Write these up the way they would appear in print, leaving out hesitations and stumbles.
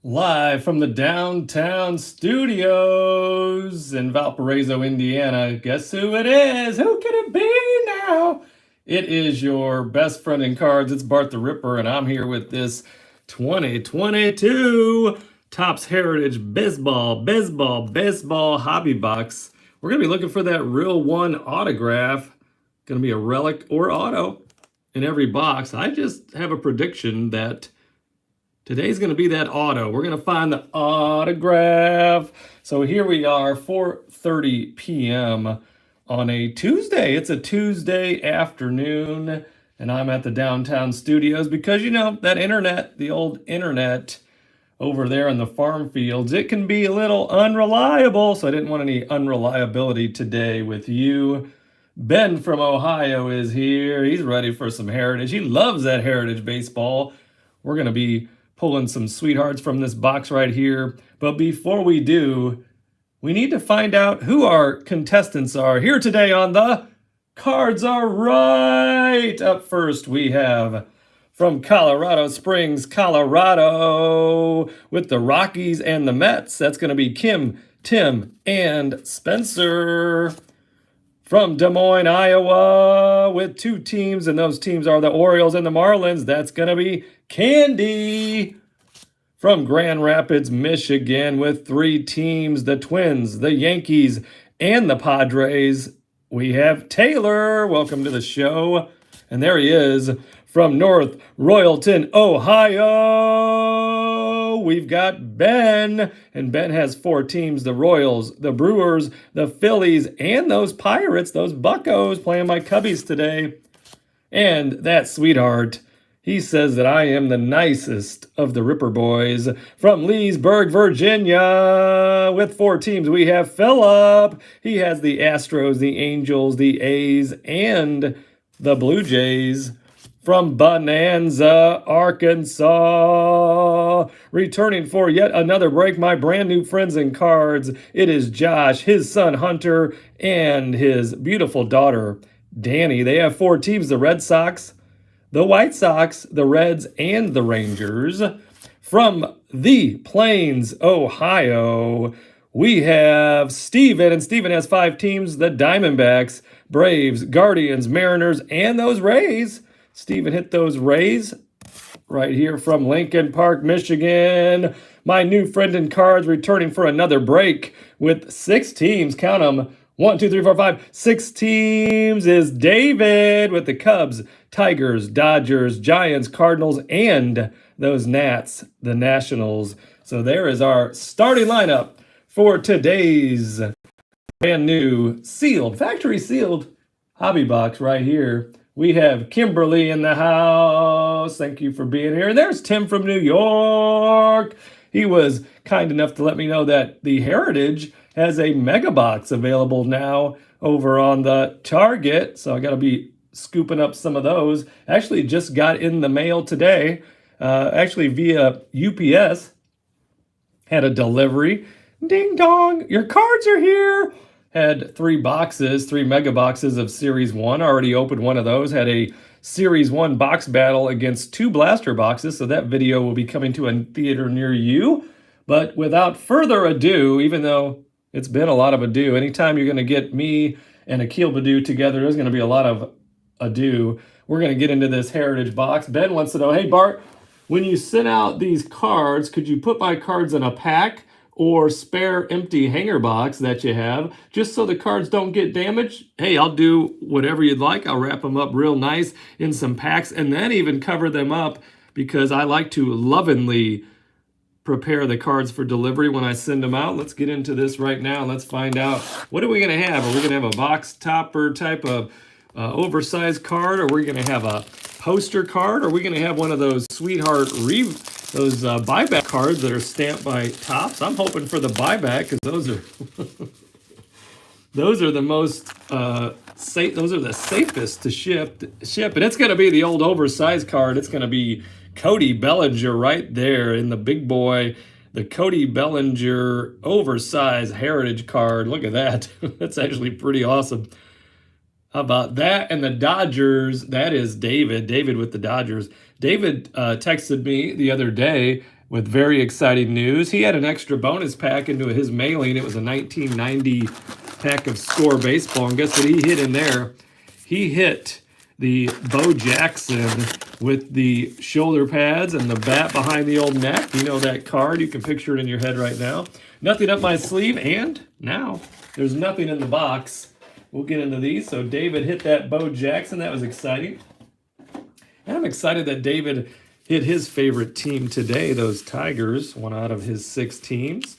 Live from the downtown studios in Valparaiso, Indiana. Guess who it is? Who could it be now? It is your best friend in cards. It's Bart the Ripper, and I'm here with this 2022 Topps Heritage Baseball Hobby Box. We're going to be looking for that real one autograph. Going to be a relic or auto in every box. I just have a prediction that today's going to be that auto. We're going to find the autograph. So here we are, 4:30 p.m. on a Tuesday. It's a Tuesday afternoon, and I'm at the downtown studios because, you know, that internet, the old internet over there in the farm fields, it can be a little unreliable. So I didn't want any unreliability today with you. Ben from Ohio is here. He's ready for some heritage. He loves that heritage baseball. We're going to be pulling some sweethearts from this box right here. But before we do, we need to find out who our contestants are here today on the Cards Are Right. Up first, we have from Colorado Springs, Colorado, with the Rockies and the Mets. That's going to be Kim, Tim, and Spencer. From Des Moines, Iowa, with two teams, and those teams are the Orioles and the Marlins. That's going to be Candy. From Grand Rapids, Michigan, with three teams, the Twins, the Yankees, and the Padres, we have Taylor. Welcome to the show. And there he is. From North Royalton, Ohio, we've got Ben. And Ben has four teams, the Royals, the Brewers, the Phillies, and those Pirates, those Buccos, playing my Cubbies today. And that sweetheart, he says that I am the nicest of the Ripper boys. From Leesburg, Virginia, with four teams, we have Philip. He has the Astros, the Angels, the A's, and the Blue Jays. From Bonanza, Arkansas, returning for yet another break, my brand new friends in cards. It is Josh, his son Hunter, and his beautiful daughter Danny. They have four teams, the Red Sox, the White Sox, the Reds, and the Rangers. From the Plains, Ohio, we have Steven, and Steven has five teams, the Diamondbacks, Braves, Guardians, Mariners, and those Rays. Steven hit those Rays right here from Lincoln Park, Michigan. My new friend in cards returning for another break with six teams. Count them. 1, 2, 3, 4, 5. 6 teams is David with the Cubs, Tigers, Dodgers, Giants, Cardinals, and those Nats, the Nationals. So there is our starting lineup for today's brand new sealed, factory sealed hobby box right here. We have Kimberly in the house. Thank you for being here. And there's Tim from New York. He was kind enough to let me know that the Heritage has a mega box available now over on the Target. So I got to be scooping up some of those. Actually, just got in the mail today, actually via UPS. Had a delivery. Ding dong, your cards are here. Had three mega boxes of Series 1. Already opened one of those. Had a Series 1 box battle against two blaster boxes. So that video will be coming to a theater near you. But without further ado, even though it's been a lot of ado, anytime you're going to get me and Akil Badu together, there's going to be a lot of ado. We're going to get into this Heritage box. Ben wants to know, hey, Bart, when you send out these cards, could you put my cards in a pack or spare empty hanger box that you have, just so the cards don't get damaged? Hey, I'll do whatever you'd like. I'll wrap them up real nice in some packs and then even cover them up, because I like to lovingly prepare the cards for delivery when I send them out. Let's get into this right now. Let's find out, what are we going to have? Are we going to have a box topper type of oversized card? Or are we going to have a poster card? Or are we going to have one of those sweetheart buyback cards that are stamped by Topps? I'm hoping for the buyback, because those are those are the most safe. Those are the safest to ship, and it's going to be the old oversized card. It's going to be Cody Bellinger right there in the big boy, the Cody Bellinger oversized Heritage card. Look at that. That's actually pretty awesome. How about that? And the Dodgers, that is David with the Dodgers. David texted me the other day with very exciting news. He had an extra bonus pack into his mailing. It was a 1990 pack of Score Baseball. And guess what he hit in there? He hit the Bo Jackson with the shoulder pads and the bat behind the old neck. You know that card. You can picture it in your head right now. Nothing up my sleeve. And now there's nothing in the box. We'll get into these. So David hit that Bo Jackson. That was exciting. And I'm excited that David hit his favorite team today, those Tigers, one out of his 6 teams.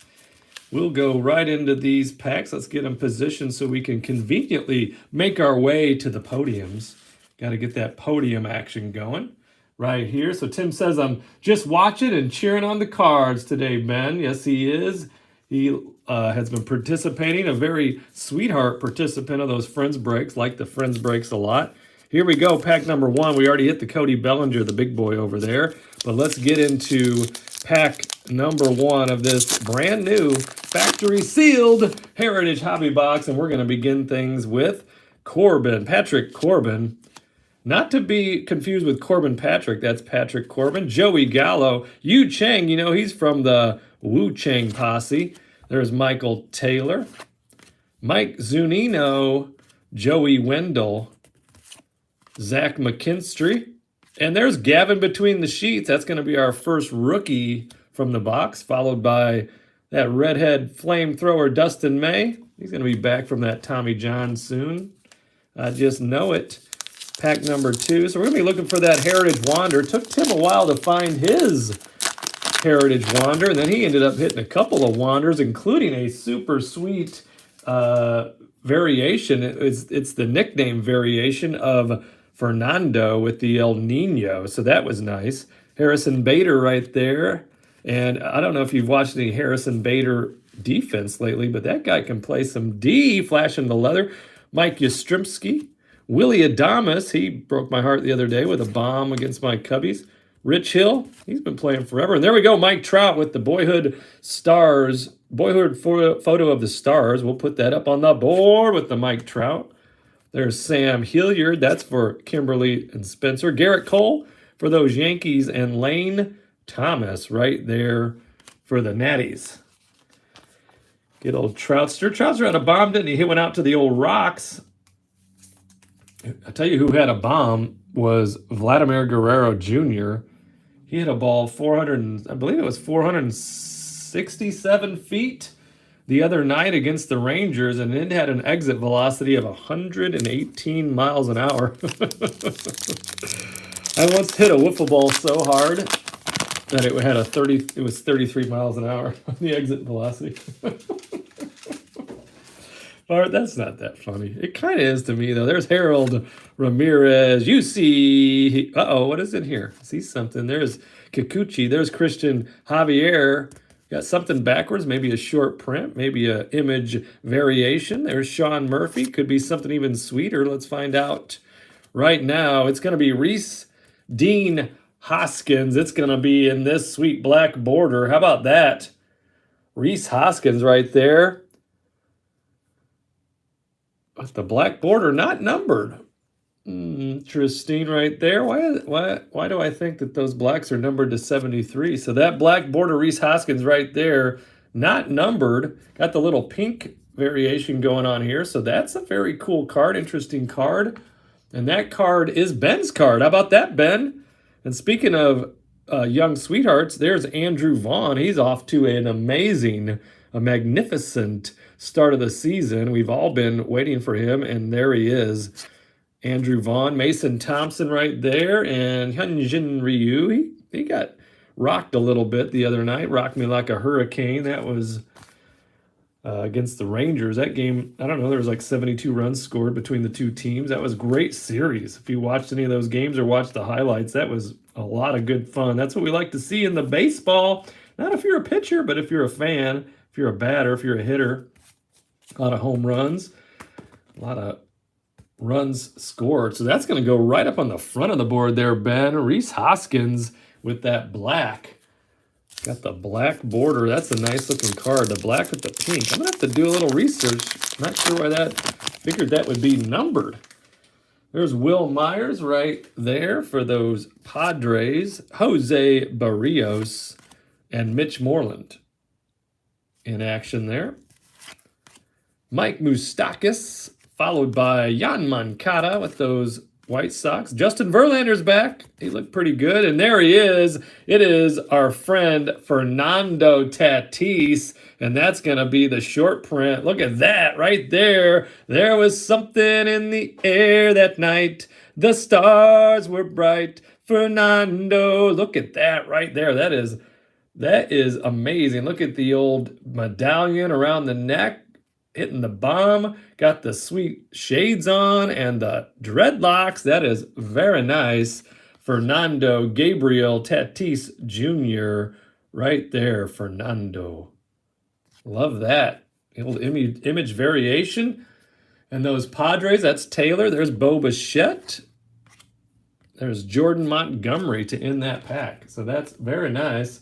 We'll go right into these packs. Let's get them positioned so we can conveniently make our way to the podiums. Got to get that podium action going right here. So Tim says, I'm just watching and cheering on the cards today, Ben. Yes, he is. He has been participating, a very sweetheart participant of those Friends Breaks, like the Friends Breaks a lot. Here we go, pack number 1. We already hit the Cody Bellinger, the big boy over there. But let's get into pack number 1 of this brand new factory sealed Heritage Hobby Box. And we're going to begin things with Corbin, Patrick Corbin. Not to be confused with Corbin Patrick, that's Patrick Corbin. Joey Gallo, Yu Chang, you know, he's from the Wu Chang posse. There's Michael Taylor, Mike Zunino, Joey Wendell, Zach McKinstry, and there's Gavin between the sheets. That's going to be our first rookie from the box, followed by that redhead flamethrower Dustin May. He's going to be back from that Tommy John soon. I just know it. Pack number 2. So we're going to be looking for that Heritage Wander. It took Tim a while to find his Heritage Wander, and then he ended up hitting a couple of Wanders, including a super sweet variation. It's the nickname variation of Fernando with the El Nino, so that was nice. Harrison Bader right there, and I don't know if you've watched any Harrison Bader defense lately, but that guy can play some D, flashing the leather. Mike Yastrzemski, Willie Adames, he broke my heart the other day with a bomb against my Cubbies. Rich Hill, he's been playing forever. And there we go, Mike Trout with the Boyhood Stars, Boyhood photo of the Stars. We'll put that up on the board with the Mike Trout. There's Sam Hilliard, that's for Kimberly and Spencer. Garrett Cole for those Yankees, and Lane Thomas right there for the Natties. Good old Troutster. Troutster had a bomb, didn't he? He went out to the old Rocks. I tell you who had a bomb was Vladimir Guerrero Jr. He hit a ball 467 feet the other night against the Rangers, and it had an exit velocity of 118 miles an hour. I once hit a wiffle ball so hard that it was 33 miles an hour on the exit velocity. Bart, that's not that funny. It kind of is to me, though. There's Harold Ramirez. You see, what is in here? I see something. There's Kikuchi. There's Christian Javier. Got something backwards, maybe a short print, maybe a image variation. There's Sean Murphy. Could be something even sweeter. Let's find out right now. It's going to be Reese Dean Hoskins. It's going to be in this sweet black border. How about that? Reese Hoskins right there. But the black border not numbered. Interesting right there. Why do I think that those blacks are numbered to 73? So that black border Reese Hoskins right there, not numbered. Got the little pink variation going on here. So that's a very cool card, interesting card. And that card is Ben's card. How about that, Ben? And speaking of young sweethearts, there's Andrew Vaughn. He's off to a magnificent start of the season. We've all been waiting for him, and there he is. Andrew Vaughn, Mason Thompson right there, and Hyunjin Ryu. He got rocked a little bit the other night, rocked me like a hurricane. That was against the Rangers. That game, I don't know, there was like 72 runs scored between the two teams. That was a great series. If you watched any of those games or watched the highlights, that was a lot of good fun. That's what we like to see in the baseball. Not if you're a pitcher, but if you're a fan, if you're a batter, if you're a hitter. A lot of home runs, a lot of runs scored. So that's going to go right up on the front of the board there, Ben. Reese Hoskins with that black. Got the black border. That's a nice looking card. The black with the pink. I'm going to have to do a little research. Not sure why that. Figured that would be numbered. There's Will Myers right there for those Padres. Jose Barrios. and Mitch Moreland in action there. Mike Moustakas, followed by Jan Moncada with those White Sox. Justin Verlander's back. He looked pretty good. And there he is. It is our friend Fernando Tatis. And that's going to be the short print. Look at that right there. There was something in the air that night. The stars were bright. Fernando. Look at that right there. That is amazing. Look at the old medallion around the neck. Hitting the bomb, got the sweet shades on and the dreadlocks. That is very nice. Fernando Gabriel Tatis Jr. right there, Fernando. Love that. The old image variation. And those Padres, that's Taylor. There's Bo Bichette. There's Jordan Montgomery to end that pack. So that's very nice.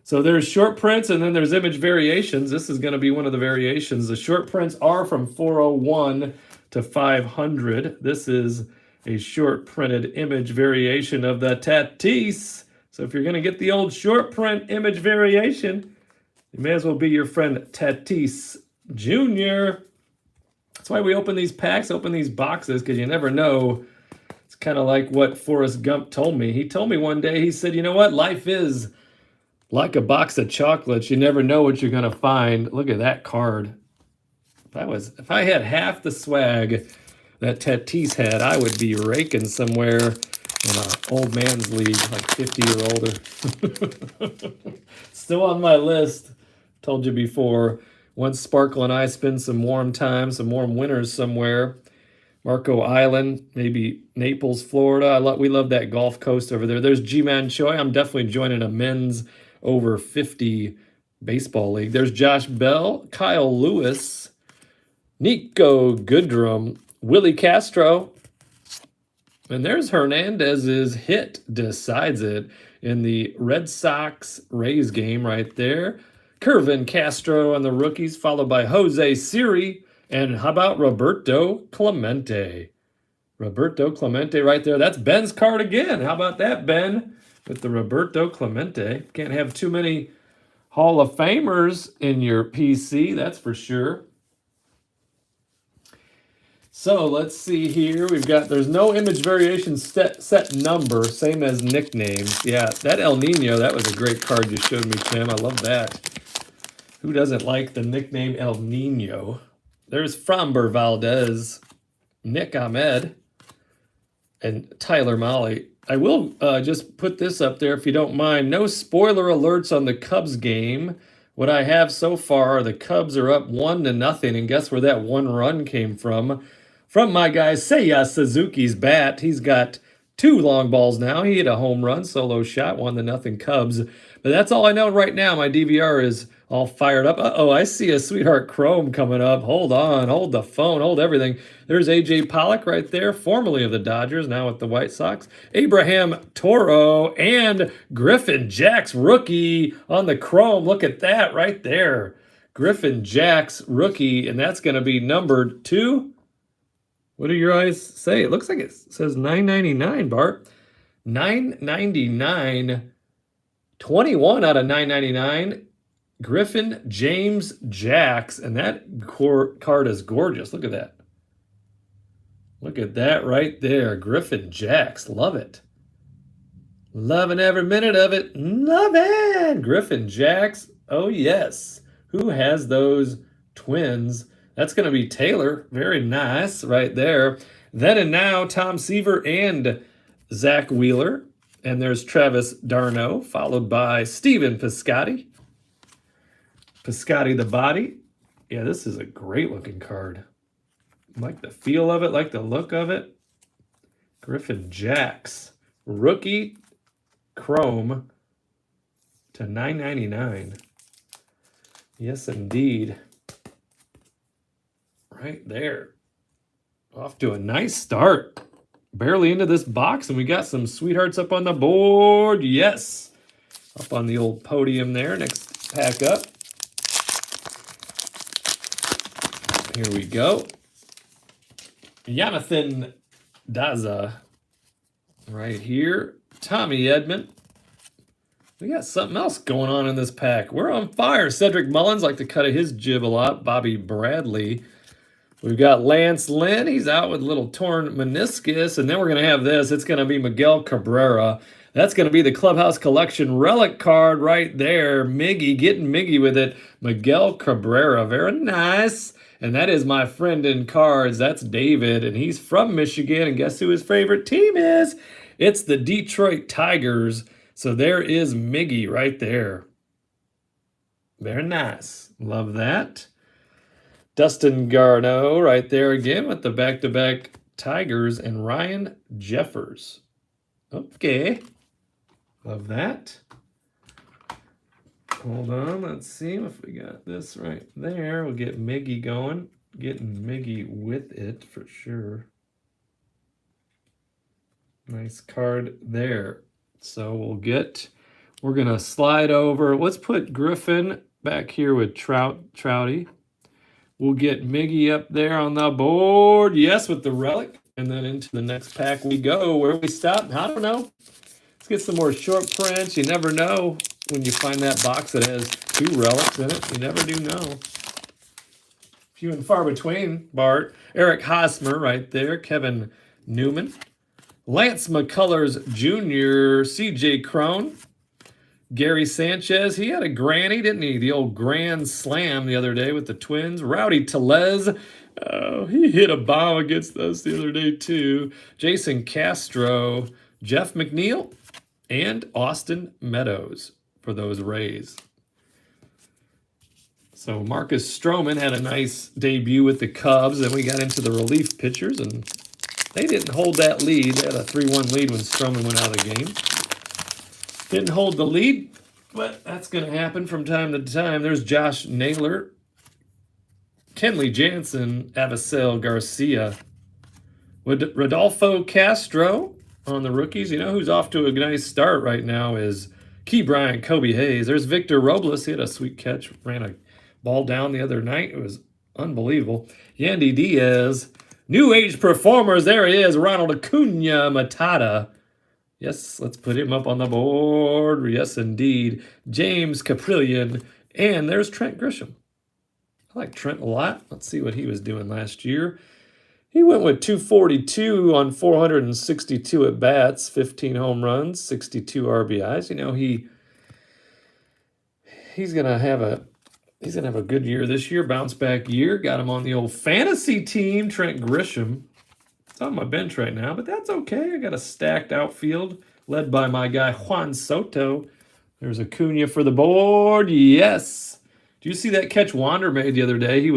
So there's short prints and then there's image variations. This is going to be one of the variations. The short prints are from 401 to 500. This is a short printed image variation of the Tatis. So if you're going to get the old short print image variation, you may as well be your friend Tatis Jr. That's why we open these packs, open these boxes, because you never know. It's kind of like what Forrest Gump told me. He told me one day, he said, you know what? Life is like a box of chocolates. You never know what you're going to find. Look at that card. If I had half the swag that Tatis had, I would be raking somewhere in an old man's league, like 50 or older. Still on my list. Told you before. Once Sparkle and I spend some warm time, some warm winters somewhere. Marco Island, maybe Naples, Florida. We love that Gulf Coast over there. There's Ji-Man Choi. I'm definitely joining a men's over 50 baseball league. There's Josh Bell, Kyle Lewis, Nico Goodrum, Willie Castro, and there's Hernandez's hit decides it in the Red Sox-Rays game right there. Kervin Castro on the rookies, followed by Jose Siri, and how about Roberto Clemente? Roberto Clemente right there. That's Ben's card again. How about that, Ben? With the Roberto Clemente. Can't have too many Hall of Famers in your PC, that's for sure. So let's see here. There's no image variation set number, same as nicknames. Yeah, that El Nino, that was a great card you showed me, Tim. I love that. Who doesn't like the nickname El Nino? There's Framber Valdez, Nick Ahmed, and Tyler Mahle. I will just put this up there if you don't mind. No spoiler alerts on the Cubs game. What I have so far, the Cubs are up 1-0, and guess where that one run came from? From my guy Seiya Suzuki's bat. He's got 2 long balls now. He hit a home run, solo shot, 1-0 Cubs. But that's all I know right now. My DVR is all fired up. Uh-oh, I see a Sweetheart Chrome coming up. Hold on, hold the phone, hold everything. There's A.J. Pollock right there, formerly of the Dodgers, now with the White Sox. Abraham Toro and Griffin Jax, rookie on the Chrome. Look at that right there. Griffin Jax, rookie, and that's going to be numbered 2. What do your eyes say? It looks like it says $9.99, Bart. $9.99. 21 out of $9.99. Griffin James Jax, and that card is gorgeous. Look at that. Look at that right there. Griffin Jax. Love it. Loving every minute of it. Love it. Griffin Jax. Oh, yes. Who has those twins? That's going to be Taylor. Very nice right there. Then and now, Tom Seaver and Zach Wheeler. And there's Travis d'Arnaud, followed by Stephen Piscotty. Piscotty the body. Yeah, this is a great looking card. Like the feel of it, like the look of it. Griffin Jax. Rookie Chrome to $9.99. Yes, indeed. Right there. Off to a nice start. Barely into this box, and we got some sweethearts up on the board. Yes. Up on the old podium there. Next pack up. Here we go. Jonathan Daza. Right here. Tommy Edman. We got something else going on in this pack. We're on fire. Cedric Mullins like to cut his jib a lot. Bobby Bradley. We've got Lance Lynn. He's out with a little torn meniscus. And then we're going to have this. It's going to be Miguel Cabrera. That's going to be the Clubhouse Collection relic card right there. Miggy, getting Miggy with it. Miguel Cabrera. Very nice. And that is my friend in cards. That's David. And he's from Michigan. And guess who his favorite team is? It's the Detroit Tigers. So there is Miggy right there. Very nice. Love that. Dustin Garneau right there again with the back-to-back Tigers and Ryan Jeffers. Okay. Love that. Hold on. Let's see if we got this right there. We'll get Miggy going. Getting Miggy with it for sure. Nice card there. So we're going to slide over. Let's put Griffin back here with Trouty. We'll get Miggy up there on the board. Yes, with the relic. And then into the next pack we go. Where we stop? I don't know. Let's get some more short prints. You never know when you find that box that has 2 relics in it. You never do know. Few and far between, Bart. Eric Hosmer right there. Kevin Newman. Lance McCullers Jr., C.J. Cron, Gary Sanchez. He had a granny, didn't he? The old grand slam the other day with the Twins. Rowdy Tellez. Oh, he hit a bomb against us the other day, too. Jason Castro, Jeff McNeil, and Austin Meadows for those Rays. So Marcus Stroman had a nice debut with the Cubs. Then we got into the relief pitchers, and they didn't hold that lead. They had a 3-1 lead when Stroman went out of the game. Didn't hold the lead, but that's going to happen from time to time. There's Josh Naylor, Kenley Jansen, Avisel Garcia, Rodolfo Castro on the rookies. You know who's off to a nice start right now is Key Bryant, Kobe Hayes. There's Victor Robles. He had a sweet catch, ran a ball down the other night. It was unbelievable. Yandy Diaz. New age performers, there he is, Ronald Acuna Matata. Yes, let's put him up on the board. Yes, indeed. James Caprillion, and there's Trent Grisham. I like Trent a lot. Let's see what he was doing last year. He went with 242 on 462 at-bats, 15 home runs, 62 RBIs. You know, he's going to have a good year this year, bounce back year. Got him on the old fantasy team, Trent Grisham. It's on my bench right now, but that's okay. I got a stacked outfield led by my guy Juan Soto. There's Acuna for the board. Yes. Do you see that catch Wander made the other day? He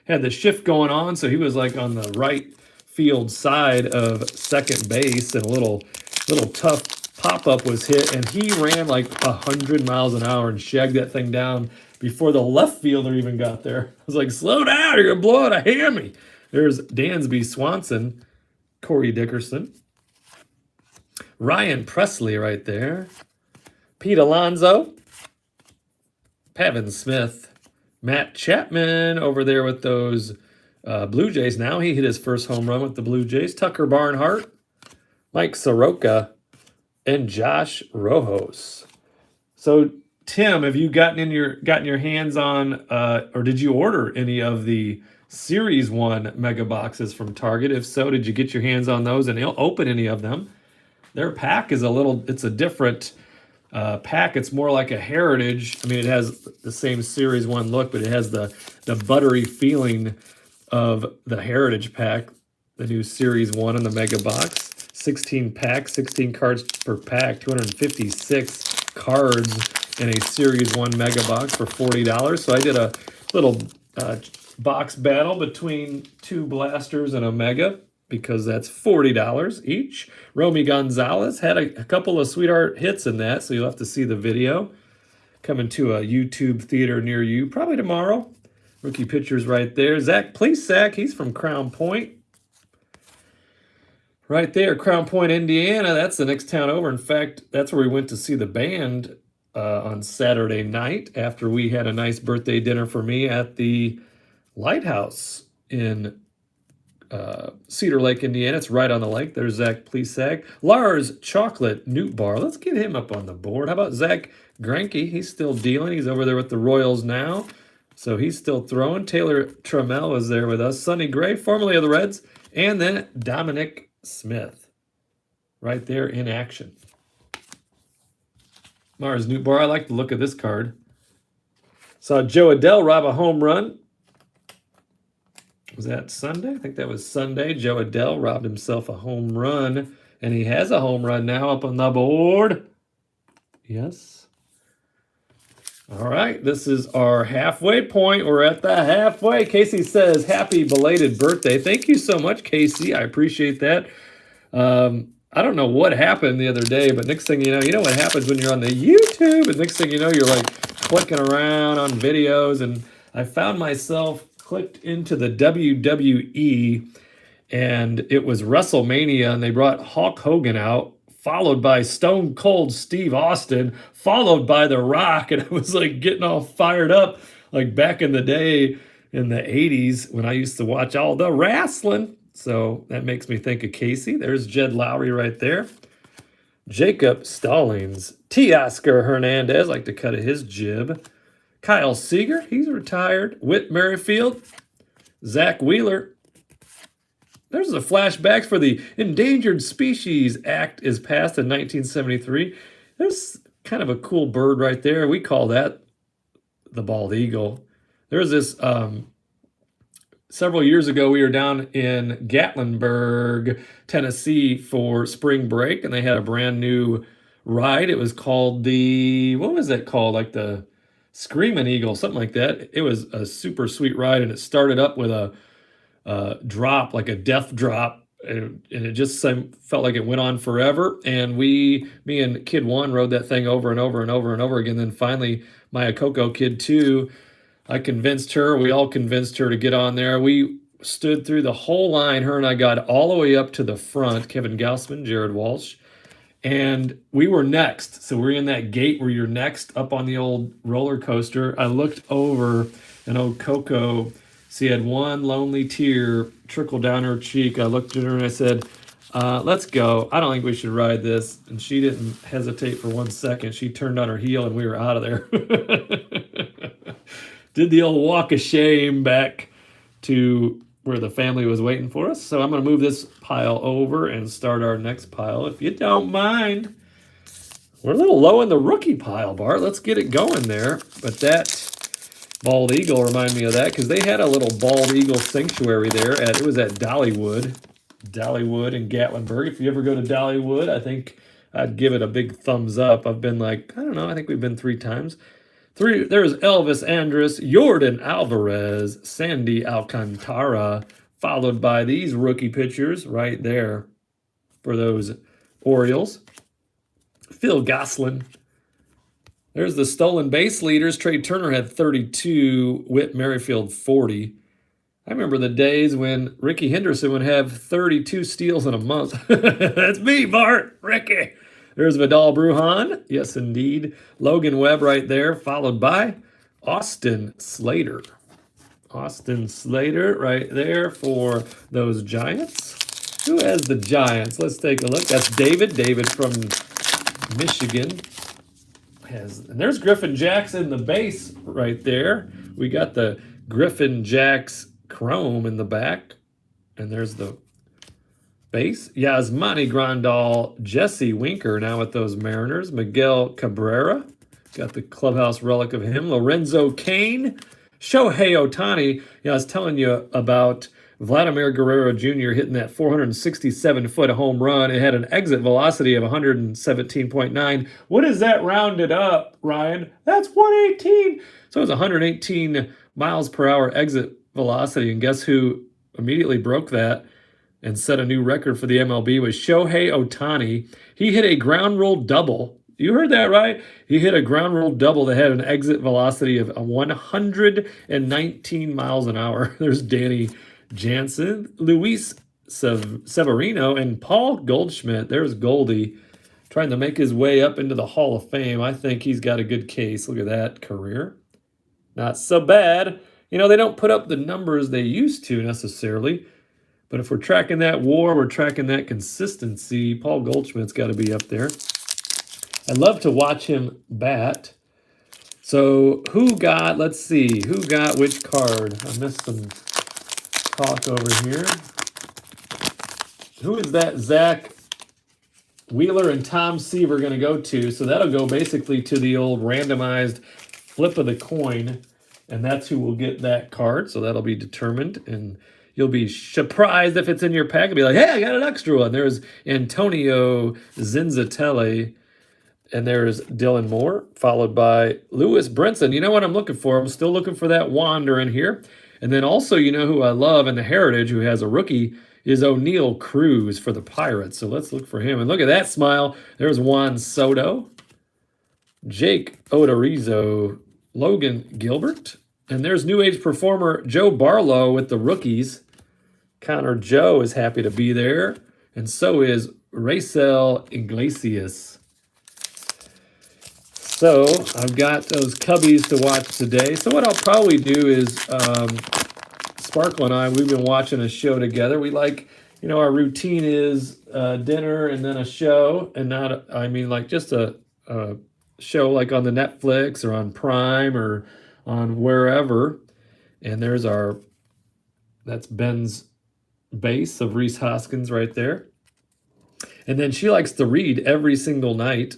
had the shift going on, so he was like on the right field side of second base, and a little tough pop-up was hit, and he ran like 100 miles an hour and shagged that thing down before the left fielder even got there. I was like, slow down, you're going to blow out a hammy. There's Dansby Swanson, Corey Dickerson, Ryan Presley right there, Pete Alonso, Pavin Smith, Matt Chapman over there with those Blue Jays now. He hit his first home run with the Blue Jays. Tucker Barnhart, Mike Soroka, and Josh Rojos. So, Tim, have you gotten your hands on, or did you order any of the Series 1 mega boxes from Target? If so, did you get your hands on those and open any of them? Their pack is it's a different pack. It's more like a Heritage. I mean, it has the same Series 1 look, but it has the buttery feeling of the Heritage pack, the new Series 1 in the mega box. 16 packs, 16 cards per pack, 256 cards in a Series 1 mega box for $40. So I did a little box battle between 2 blasters and a mega, because that's $40 each. Romy Gonzalez had a couple of sweetheart hits in that, so you'll have to see the video. Coming to a YouTube theater near you, probably tomorrow. Rookie pitchers right there. Zach Plesac, he's from Crown Point. Right there, Crown Point, Indiana. That's the next town over. In fact, that's where we went to see the band on Saturday night after we had a nice birthday dinner for me at the Lighthouse in Cedar Lake, Indiana. It's right on the lake. There's Zach Plesac. Lars Chocolate Newt Bar. Let's get him up on the board. How about Zach Greinke? He's still dealing. He's over there with the Royals now. So he's still throwing. Taylor Trammell is there with us. Sonny Gray, formerly of the Reds. And then Dominic Smith right there in action. Mars Newt Bar. I like the look of this card. Saw Joe Adell rob a home run. Was that Sunday? I think that was Sunday. Joe Adell robbed himself a home run, and he has a home run now up on the board. Yes. All right, this is our halfway point. We're at the halfway. Casey says, happy belated birthday. Thank you so much, Casey. I appreciate that. I don't know what happened the other day, but next thing you know what happens when you're on the YouTube, and next thing you know, you're like clicking around on videos, and I found myself clicked into the WWE, and it was WrestleMania, and they brought Hulk Hogan out, followed by Stone Cold Steve Austin, followed by The Rock, and I was like getting all fired up, like back in the day in the 80s when I used to watch all the wrestling. So that makes me think of Casey. There's Jed Lowry right there. Jacob Stallings. Teoscar Hernandez, like to cut his jib. Kyle Seager, he's retired. Whit Merrifield. Zach Wheeler. There's the flashbacks for the Endangered Species Act is passed in 1973. There's kind of a cool bird right there. We call that the bald eagle. There's this, several years ago, we were down in Gatlinburg, Tennessee for spring break, and they had a brand new ride. It was called what was it called? Like the Screaming Eagle, something like that. It was a super sweet ride, and it started up with a drop, like a death drop, and it just felt like it went on forever. And me and Kid 1 rode that thing over and over and over and over again. Then finally, my Akoko Kid 2, we all convinced her to get on there. We stood through the whole line. Her and I got all the way up to the front, Kevin Gaussman, Jared Walsh, and we were next. So we're in that gate where you're next up on the old roller coaster. I looked over, and old Coco, she had one lonely tear trickle down her cheek. I looked at her and I said, let's go. I don't think we should ride this. And she didn't hesitate for 1 second. She turned on her heel and we were out of there. Did the old walk of shame back to where the family was waiting for us. So I'm going to move this pile over and start our next pile, if you don't mind. We're a little low in the rookie pile, Bart. Let's get it going there. But that bald eagle reminded me of that, because they had a little bald eagle sanctuary there. It was at Dollywood in Gatlinburg. If you ever go to Dollywood, I think I'd give it a big thumbs up. I've been like, I don't know, I think we've been 3 times. There's Elvis Andrus, Jordan Alvarez, Sandy Alcantara, followed by these rookie pitchers right there for those Orioles. Phil Gosselin. There's the stolen base leaders. Trey Turner had 32, Whit Merrifield 40. I remember the days when Ricky Henderson would have 32 steals in a month. That's me, Bart. Ricky. There's Vidal Brujan. Yes, indeed. Logan Webb right there, followed by Austin Slater. Austin Slater right there for those Giants. Who has the Giants? Let's take a look. That's David. David from Michigan. And there's Griffin Jackson, the base right there. We got the Griffin Jacks chrome in the back. And there's the base. Yasmani Grandal, Jesse Winker now with those Mariners. Miguel Cabrera, got the clubhouse relic of him. Lorenzo Cain. Shohei Ohtani. I was telling you about Vladimir Guerrero Jr. hitting that 467-foot home run. It had an exit velocity of 117.9. What is that rounded up, Ryan? That's 118. So it was 118 miles per hour exit velocity. And guess who immediately broke that and set a new record for the MLB was Shohei Ohtani. He hit a ground rule double. You heard that right? He hit a ground rule double that had an exit velocity of 119 miles an hour. There's Danny Jansen, Luis Severino, and Paul Goldschmidt. There's Goldie trying to make his way up into the Hall of Fame. I think he's got a good case. Look at that career. Not so bad. They don't put up the numbers they used to necessarily, But if we're tracking that WAR, we're tracking that consistency. Paul Goldschmidt's got to be up there. I love to watch him bat. So who got, let's see, who got which card? I missed some talk over here. Who is that Zach Wheeler and Tom Seaver going to go to? So that'll go basically to the old randomized flip of the coin, and that's who will get that card. So that'll be determined, and you'll be surprised if it's in your pack and be like, hey, I got an extra one. There's Antonio Zinzatelli, and there's Dylan Moore, followed by Lewis Brinson. You know what I'm looking for? I'm still looking for that Wander in here. And then also, you know who I love in the Heritage, who has a rookie, is O'Neal Cruz for the Pirates. So let's look for him. And look at that smile. There's Juan Soto, Jake Odorizzo, Logan Gilbert. And there's New Age performer Joe Barlow with the rookies. Connor Joe is happy to be there. And so is Raisel Iglesias. So I've got those cubbies to watch today. So what I'll probably do is Sparkle and I, we've been watching a show together. We like, you know, our routine is dinner and then a show, and not, I mean, like just a show like on the Netflix or on Prime or on wherever. And there's that's Ben's base of Rhys Hoskins right there. And then she likes to read every single night.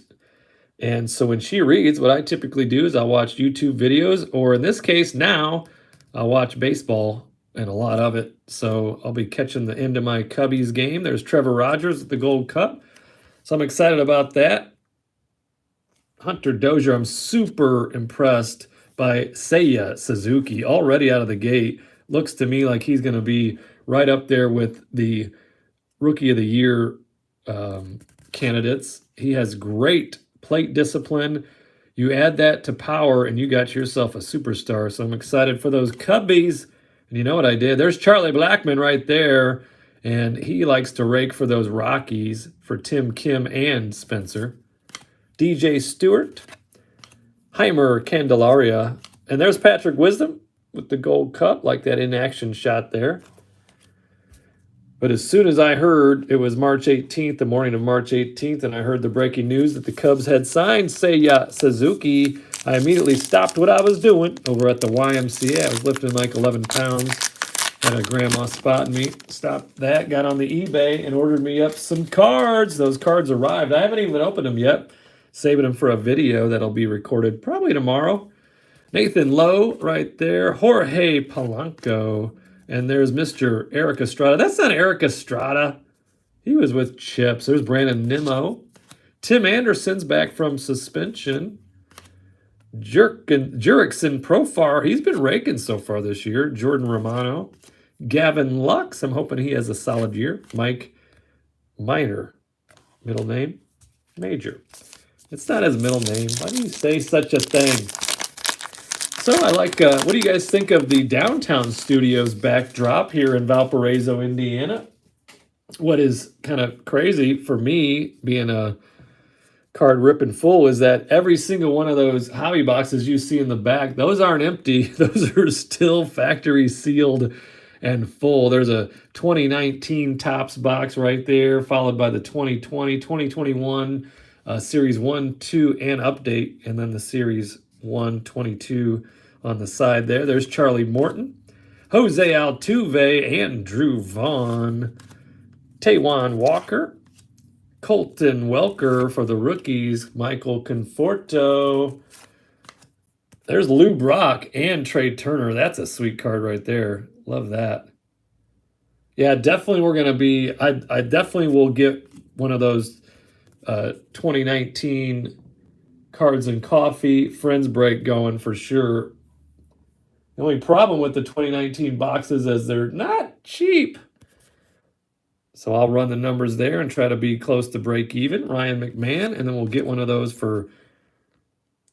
And so when she reads, what I typically do is I'll watch YouTube videos, or in this case now, I'll watch baseball, and a lot of it. So I'll be catching the end of my Cubbies game. There's Trevor Rogers with the Gold Cup. So I'm excited about that. Hunter Dozier, I'm super impressed by Seiya Suzuki. Already out of the gate, looks to me like he's going to be right up there with the Rookie of the Year candidates. He has great plate discipline. You add that to power, and you got yourself a superstar. So I'm excited for those Cubbies. And you know what I did? There's Charlie Blackmon right there, and he likes to rake for those Rockies for Tim Kim and Spencer. DJ Stewart, Heimer Candelaria, and there's Patrick Wisdom with the Gold Cup, like that in-action shot there. But as soon as I heard it was March 18th, the morning of March 18th, and I heard the breaking news that the Cubs had signed Seiya Suzuki, I immediately stopped what I was doing over at the YMCA. I was lifting like 11 pounds. Had a grandma spotting me. Stopped that, got on the eBay, and ordered me up some cards. Those cards arrived. I haven't even opened them yet. Saving them for a video that'll be recorded probably tomorrow. Nathan Lowe right there. Jorge Polanco. And there's Mr. Eric Estrada. That's not Eric Estrada. He was with Chips. There's Brandon Nimmo. Tim Anderson's back from suspension. Jurickson Profar. He's been raking so far this year. Jordan Romano. Gavin Lux. I'm hoping he has a solid year. Mike Minor. Middle name? Major. It's not his middle name. Why do you say such a thing? So I like, what do you guys think of the Downtown Studios backdrop here in Valparaiso, Indiana? What is kind of crazy for me, being a card ripping full, is that every single one of those hobby boxes you see in the back, those aren't empty. Those are still factory sealed and full. There's a 2019 Topps box right there, followed by the 2020, 2021 Series 1, 2, and Update, and then the Series 1, 22 on the side there. There's Charlie Morton, Jose Altuve, and Drew Vaughn. Taijuan Walker, Colton Welker for the rookies, Michael Conforto. There's Lou Brock and Trey Turner. That's a sweet card right there. Love that. Yeah, definitely we're going to be, I definitely will get one of those 2019 Cards and Coffee Friends break going for sure. The only problem with the 2019 boxes is they're not cheap. So I'll run the numbers there and try to be close to break even. Ryan McMahon, and then we'll get one of those for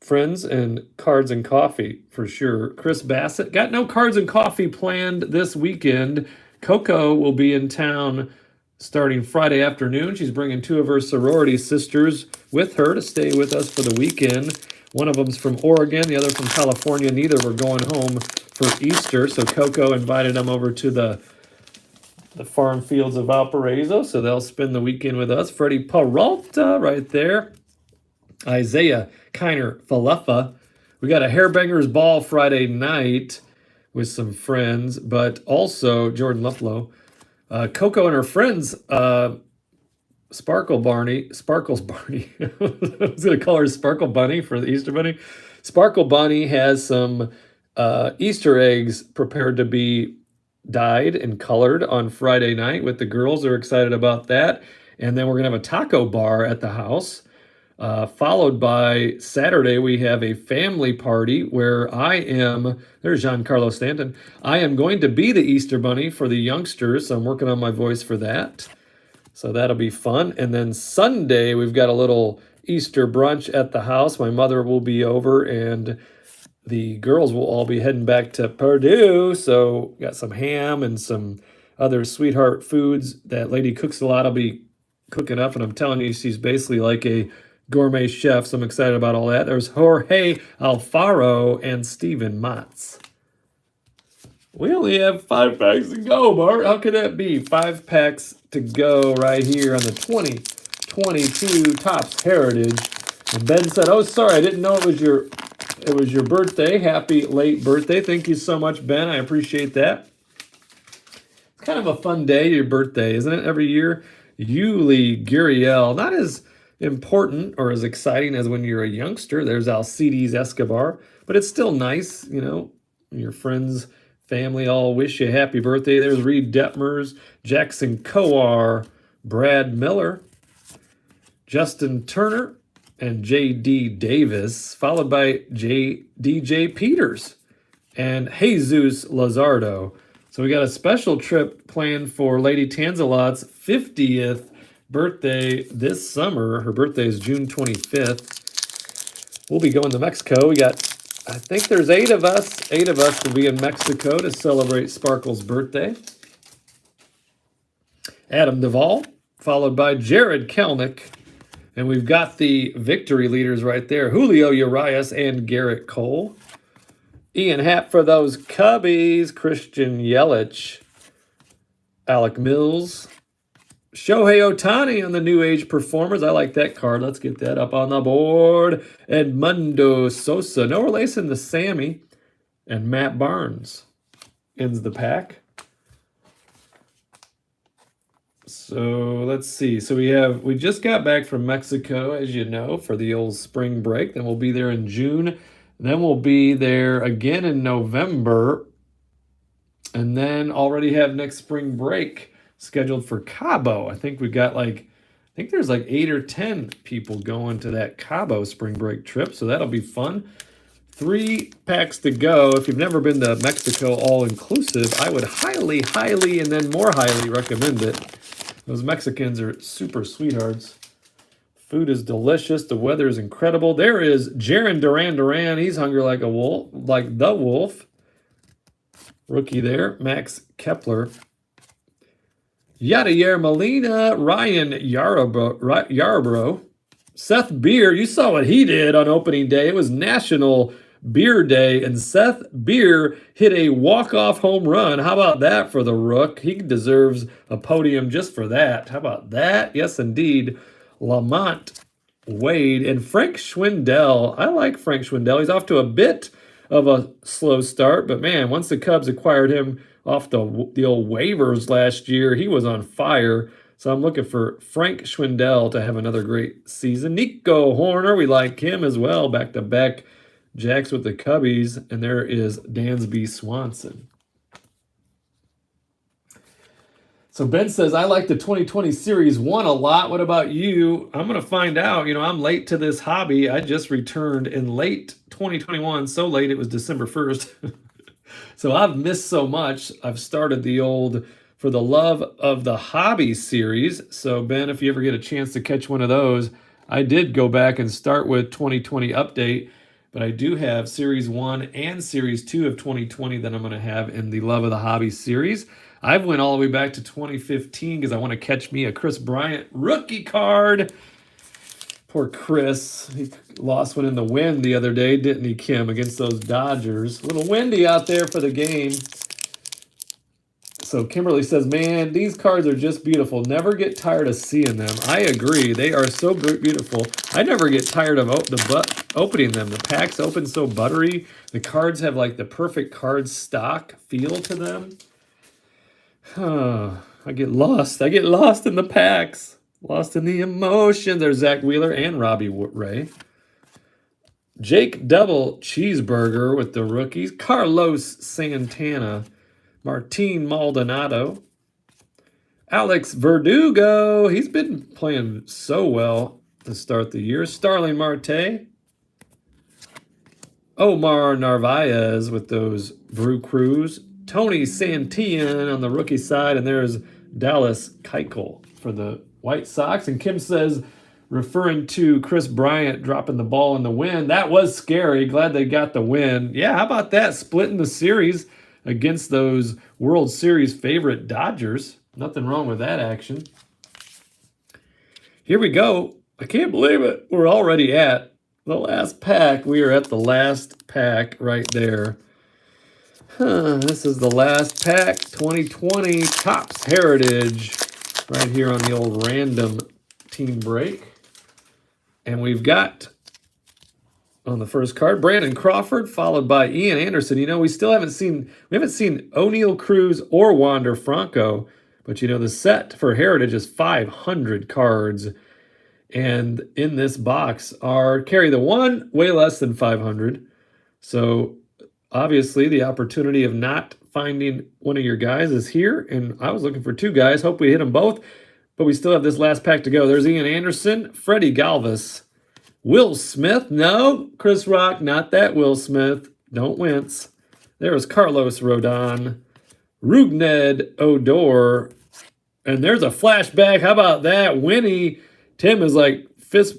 Friends and Cards and Coffee for sure. Chris Bassett. Got no Cards and Coffee planned this weekend. Coco will be in town starting Friday afternoon. She's bringing two of her sorority sisters with her to stay with us for the weekend. One of them's from Oregon, the other from California. Neither were going home for Easter, so Coco invited them over to the the farm fields of Valparaiso, so they'll spend the weekend with us. Freddie Peralta right there. Isaiah Kiner Falefa. We got a Hairbangers Ball Friday night with some friends, but also Jordan Luplow. Coco and her friends, Sparkles Barney. I was going to call her Sparkle Bunny for the Easter Bunny. Sparkle Bunny has some Easter eggs prepared to be dyed and colored on Friday night with the girls. Are excited about that. And then we're going to have a taco bar at the house. Followed by Saturday, we have a family party where there's Giancarlo Stanton. I am going to be the Easter Bunny for the youngsters, so I'm working on my voice for that. So that'll be fun. And then Sunday, we've got a little Easter brunch at the house. My mother will be over, and the girls will all be heading back to Purdue. So got some ham and some other sweetheart foods that Lady Cooks a Lot will be cooking up. And I'm telling you, she's basically like a gourmet chef, so I'm excited about all that. There's Jorge Alfaro and Steven Matz. We only have 5 packs to go, Bart. How could that be? 5 packs to go right here on the 2022 Topps Heritage. And Ben said, "Oh, sorry, I didn't know it was your birthday. Happy late birthday." Thank you so much, Ben. I appreciate that. It's kind of a fun day, your birthday, isn't it? Every year. Yuli Gurriel, not as important or as exciting as when you're a youngster. There's Alcides Escobar, but it's still nice, your friends, family all wish you happy birthday. There's Reed Detmers, Jackson Kowar, Brad Miller, Justin Turner, and J.D. Davis, followed by D.J. Peters and Jesus Lazardo. So we got a special trip planned for Lady Tanzalot's 50th birthday this summer. Her birthday is June 25th. We'll be going to Mexico. I think there's 8 of us. 8 of us will be in Mexico to celebrate Sparkle's birthday. Adam Duvall, followed by Jared Kelnick. And we've got the victory leaders right there. Julio Urias and Garrett Cole. Ian Happ for those Cubbies. Christian Yelich. Alec Mills. Shohei Ohtani on the New Age Performers. I like that card. Let's get that up on the board. Edmundo Sosa. No relation to Sammy. And Matt Barnes ends the pack. So let's see. So we just got back from Mexico, as you know, for the old spring break. Then we'll be there in June. Then we'll be there again in November. And then already have next spring break scheduled for Cabo. I think there's like 8 or 10 people going to that Cabo spring break trip, so that'll be fun. 3 packs to go. If you've never been to Mexico all-inclusive, I would highly, highly, and then more highly recommend it. Those Mexicans are super sweethearts. Food is delicious. The weather is incredible. There is Jarren Duran. He's hungry like a wolf, like the wolf. Rookie there. Max Kepler. Yadier Molina, Ryan Yarbrough, Seth Beer. You saw what he did on opening day. It was National Beer Day, and Seth Beer hit a walk-off home run. How about that for the Rook? He deserves a podium just for that. How about that? Yes, indeed. Lamont Wade and Frank Schwindel. I like Frank Schwindel. He's off to a bit of a slow start, but man, once the Cubs acquired him off the old waivers last year, he was on fire. So I'm looking for Frank Schwindel to have another great season. Nico Horner, we like him as well. Back-to-back Jacks with the Cubbies. And there is Dansby Swanson. So Ben says, I like the 2020 Series 1 a lot. What about you? I'm going to find out. I'm late to this hobby. I just returned in late 2021. So late, it was December 1st. So I've missed so much. I've started the old For the Love of the Hobby series. So Ben, if you ever get a chance to catch one of those, I did go back and start with 2020 update, but I do have Series 1 and Series 2 of 2020 that I'm going to have in the Love of the Hobby series. I've went all the way back to 2015 because I want to catch me a Chris Bryant rookie card. Poor Chris. He lost one in the wind the other day, didn't he, Kim, against those Dodgers? A little windy out there for the game. So Kimberly says, man, these cards are just beautiful. Never get tired of seeing them. I agree. They are so beautiful. I never get tired of opening them. The packs open so buttery. The cards have like the perfect card stock feel to them. I get lost. I get lost in the packs. Lost in the emotions. There's Zach Wheeler and Robbie Ray. Jake Double Cheeseburger with the rookies. Carlos Santana. Martin Maldonado. Alex Verdugo. He's been playing so well to start the year. Starling Marte. Omar Narvaez with those Brew Crews. Tony Santillan on the rookie side. And there's Dallas Keuchel for the White Sox. And Kim says, referring to Chris Bryant dropping the ball in the win, that was scary. Glad they got the win. Yeah, how about that? Splitting the series against those World Series favorite Dodgers. Nothing wrong with that action. Here we go. I can't believe it. We're already at the last pack. We are at the last pack right there. This is the last pack, 2020 Topps Heritage, right here on the old random team break. And we've got on the first card, Brandon Crawford, followed by Ian Anderson. You know, we haven't seen O'Neill Cruz or Wander Franco, but you know, the set for Heritage is 500 cards. And in this box carry the one, way less than 500. So obviously the opportunity of not finding one of your guys is here. And I was looking for two guys. Hope we hit them both. But we still have this last pack to go. There's Ian Anderson, Freddie Galvis, Will Smith. No, Chris Rock, not that Will Smith. Don't wince. There was Carlos Rodon, Rougned Odor. And there's a flashback. How about that? Winnie. Tim is like fist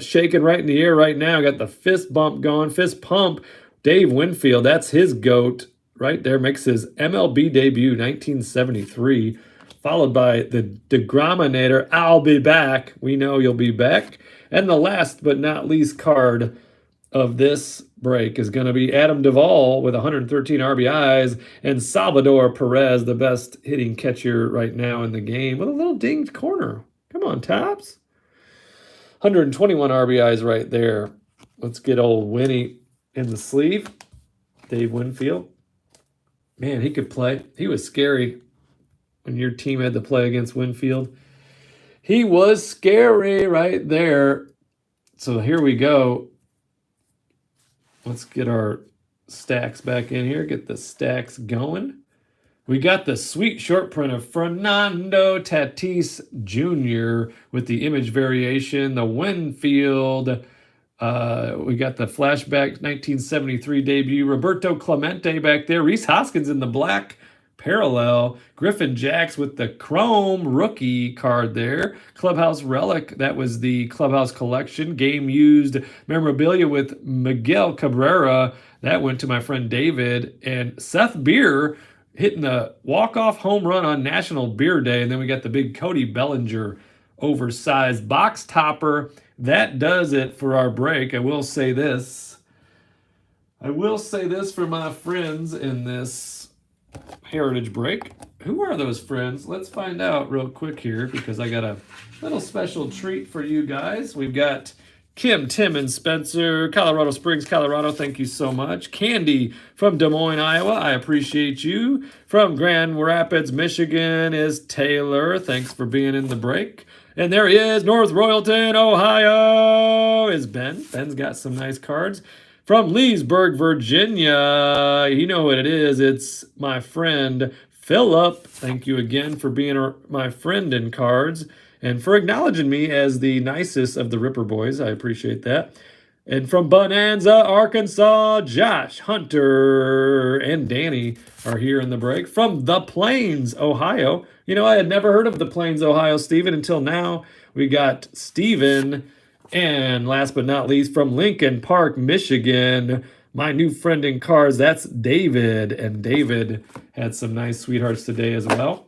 shaking right in the air right now. Got the fist bump going, fist pump. Dave Winfield, that's his GOAT right there. Makes his MLB debut, 1973. Followed by the Degrominator, I'll be back. We know you'll be back. And the last but not least card of this break is going to be Adam Duvall with 113 RBIs and Salvador Perez, the best hitting catcher right now in the game, with a little dinged corner. Come on, Topps. 121 RBIs right there. Let's get old Winnie in the sleeve. Dave Winfield. Man, he could play. He was scary when your team had to play against Winfield. He was scary right there. So here we go. Let's get our stacks back in here. Get the stacks going. We got the sweet short print of Fernando Tatis Jr. with the image variation. The Winfield. We got the flashback 1973 debut. Roberto Clemente back there. Rhys Hoskins in the black parallel. Griffin Jacks with the chrome rookie card there. Clubhouse relic, that was the Clubhouse collection. Game used memorabilia with Miguel Cabrera. That went to my friend David. And Seth Beer hitting the walk-off home run on National Beer Day. And then we got the big Cody Bellinger oversized box topper. That does it for our break. I will say this for my friends in this Heritage break. Who are those friends? Let's find out real quick here, because I got a little special treat for you guys. We've got Kim, Tim, and Spencer, Colorado Springs, Colorado. Thank you so much. Candy from Des Moines, Iowa. I appreciate you. From Grand Rapids, Michigan is Taylor. Thanks for being in the break. And there he is, North Royalton, Ohio, is Ben. Ben's got some nice cards. From Leesburg, Virginia, you know what it is. It's my friend Philip. Thank you again for being my friend in cards and for acknowledging me as the nicest of the Ripper Boys. I appreciate that. And from Bonanza, Arkansas, Josh, Hunter, and Danny are here in the break. From the Plains, Ohio. You know, I had never heard of the Plains, Ohio, Stephen, until now. We got Stephen. And last but not least, from Lincoln Park, Michigan, my new friend in cards, that's David. And David had some nice sweethearts today as well.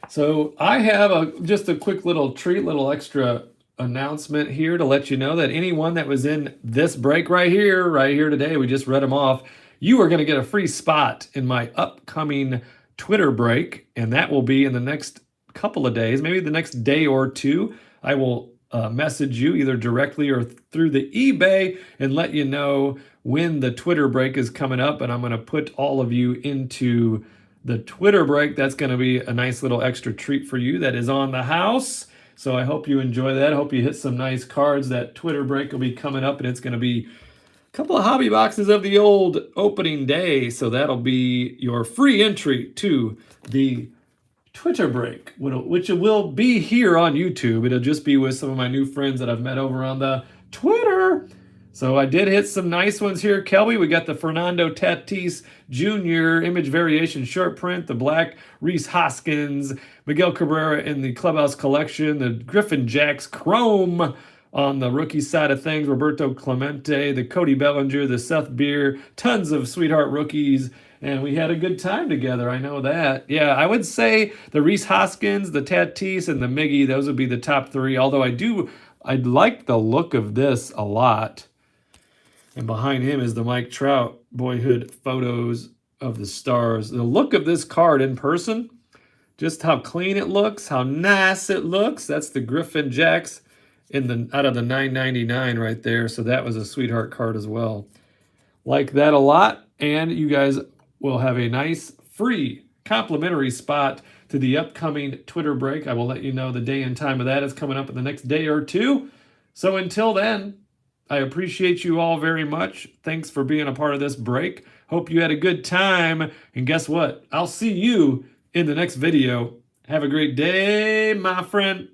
So I have just a quick little treat, little extra announcement here to let you know that anyone that was in this break right here today, we just read them off, you are going to get a free spot in my upcoming Twitter break, and that will be in the next couple of days, maybe the next day or two. I will message you either directly or through the eBay and let you know when the Twitter break is coming up, and I'm going to put all of you into the Twitter break. That's going to be a nice little extra treat for you that is on the house. So I hope you enjoy that. I hope you hit some nice cards. That Twitter break will be coming up, and it's going to be a couple of hobby boxes of the old opening day. So that'll be your free entry to the Twitter break, which will be here on YouTube. It'll just be with some of my new friends that I've met over on the Twitter. So I did hit some nice ones here, Kelby. We got the Fernando Tatis Jr. image variation short print, the black Rhys Hoskins, Miguel Cabrera in the Clubhouse collection, the Griffin Jacks Chrome on the rookie side of things, Roberto Clemente, the Cody Bellinger, the Seth Beer, tons of sweetheart rookies, and we had a good time together. I know that. Yeah, I would say the Rhys Hoskins, the Tatis, and the Miggy, those would be the top three, although I like the look of this a lot. And behind him is the Mike Trout boyhood photos of the stars. The look of this card in person, just how clean it looks, how nice it looks. That's the Griffin Jacks out of the $9.99 right there. So that was a sweetheart card as well. Like that a lot. And you guys will have a nice free complimentary spot to the upcoming Twitter break. I will let you know the day and time of that. Is coming up in the next day or two. So until then, I appreciate you all very much. Thanks for being a part of this break. Hope you had a good time. And guess what? I'll see you in the next video. Have a great day, my friend.